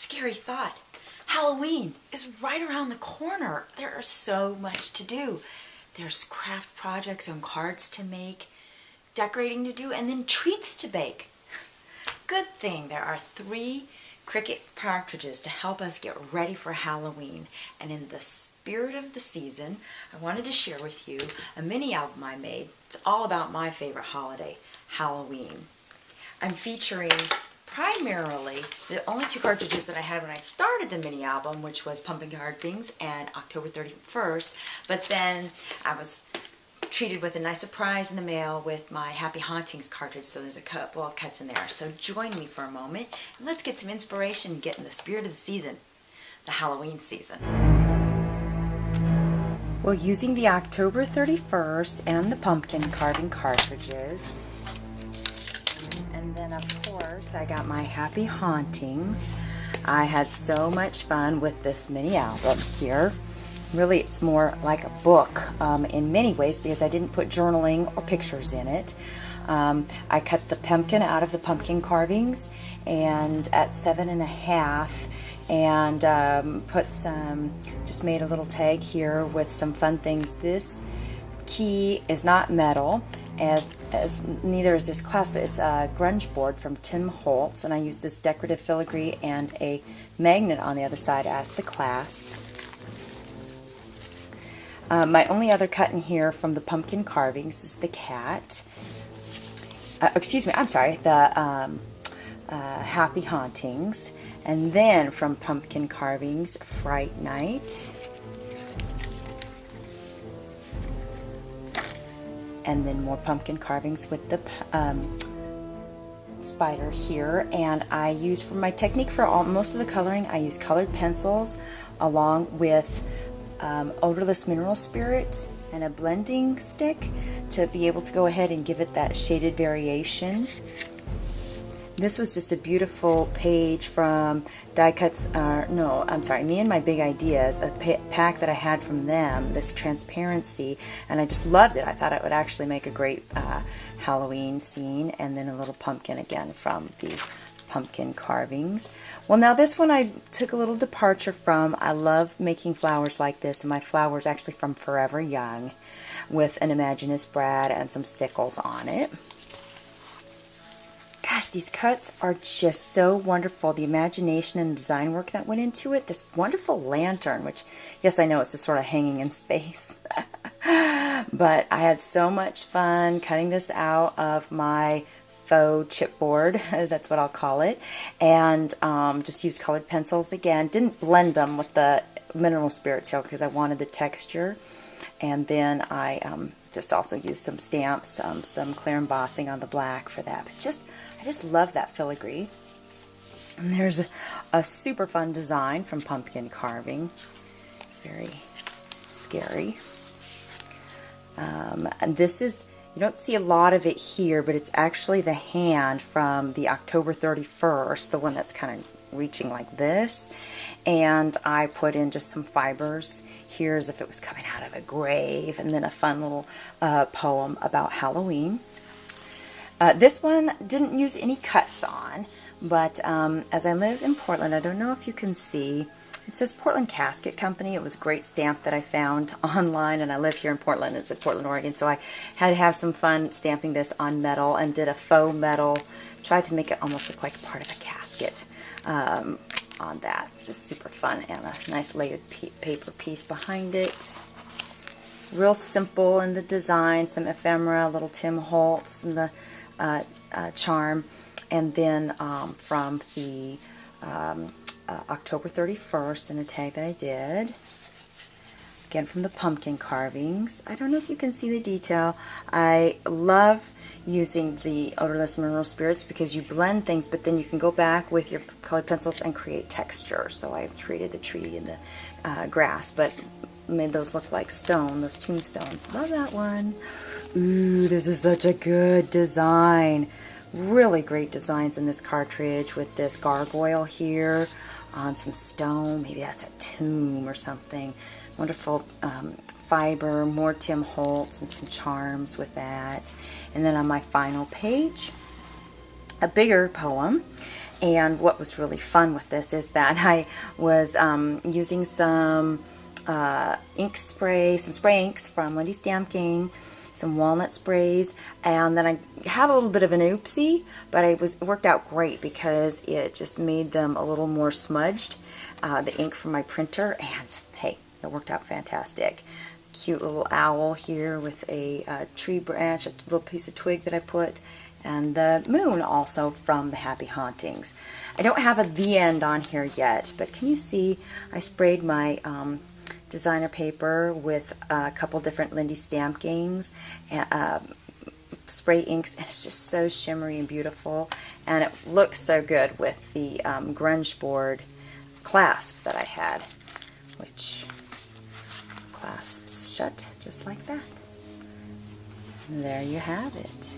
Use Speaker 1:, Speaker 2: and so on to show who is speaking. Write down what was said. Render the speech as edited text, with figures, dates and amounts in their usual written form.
Speaker 1: scary thought. Halloween is right around the corner. There is so much to do. There's craft projects and cards to make, decorating to do, and then treats to bake. Good thing there are 3 cricut cartridges to help us get ready for Halloween. And in the spirit of the season, I wanted to share with you a mini album I made. It's all about my favorite holiday, Halloween. I'm featuring primarily the only 2 cartridges that I had when I started the mini album, which was Pumpkin Carvings and October 31st. But then I was treated with a nice surprise in the mail with my Happy Hauntings cartridge, so there's a couple of cuts in there. So join me for a moment and let's get some inspiration and get in the spirit of the season, the Halloween season. Well, using the October 31st and the pumpkin carving cartridges, and then of course I got my Happy Hauntings. I had so much fun with this mini album here. Really, it's more like a book in many ways because I didn't put journaling or pictures in it. I cut the pumpkin out of the pumpkin carvings and at 7.5 and put some, just made a little tag here with some fun things. This key is not metal, as neither is this clasp, but it's a grunge board from Tim Holtz, and I used this decorative filigree and a magnet on the other side as the clasp. My only other cut in here from the pumpkin carvings is the cat. Excuse me, I'm sorry, the Happy Hauntings. And then from pumpkin carvings, Fright Night. And then more pumpkin carvings with the spider here. And I use, for my technique for most of the coloring, I use colored pencils along with odorless mineral spirits and a blending stick to be able to go ahead and give it that shaded variation. This was just a beautiful page from Die Cuts, Me and My Big Ideas, a pack that I had from them, this transparency, and I just loved it. I thought it would actually make a great Halloween scene. And then a little pumpkin again from the pumpkin carvings. Well, now this one I took a little departure from. I love making flowers like this, and my flower is actually from Forever Young with an Imaginist Brad and some stickles on it. Gosh, these cuts are just so wonderful. The imagination and design work that went into it. This wonderful lantern, which, yes, I know it's just sort of hanging in space. But I had so much fun cutting this out of my faux chipboard, that's what I'll call it, and just used colored pencils again. Didn't blend them with the mineral spirits here because I wanted the texture. And then I just also used some stamps, some clear embossing on the black for that. But I just love that filigree. And there's a super fun design from pumpkin carving. Very scary. And this is, you don't see a lot of it here, but it's actually the hand from the October 31st, the one that's kind of reaching like this. And I put in just some fibers here as if it was coming out of a grave, and then a fun little poem about Halloween. This one didn't use any cuts on, but as I live in Portland, I don't know if you can see, it says Portland Casket Company. It was a great stamp that I found online, and I live here in Portland. It's in Portland, Oregon, so I had to have some fun stamping this on metal and did a faux metal, tried to make it almost look like part of a casket on that. It's just super fun, and a nice layered paper piece behind it. Real simple in the design, some ephemera, little Tim Holtz and the charm, and then from the October 31st in a tag that I did. Again from the pumpkin carvings. I don't know if you can see the detail. I love using the odorless mineral spirits because you blend things, but then you can go back with your colored pencils and create texture. So I've treated a tree in the grass, but made those look like stone, those tombstones. Love that one. Ooh, this is such a good design. Really great designs in this cartridge with this gargoyle here on some stone. Maybe that's a tomb or something. Wonderful fiber, more Tim Holtz and some charms with that. And then on my final page, a bigger poem. And what was really fun with this is that I was using some ink spray, some spray inks from Lindy Stamking, some walnut sprays, and then I had a little bit of an oopsie, but it worked out great because it just made them a little more smudged, the ink from my printer, and hey, it worked out fantastic. Cute little owl here with a tree branch, a little piece of twig that I put, and the moon also from the Happy Hauntings. I don't have a The End on here yet, but can you see I sprayed my designer paper with a couple different Lindy Stampkings, spray inks, and it's just so shimmery and beautiful, and it looks so good with the grunge board clasp that I had, which clasps shut just like that. And there you have it.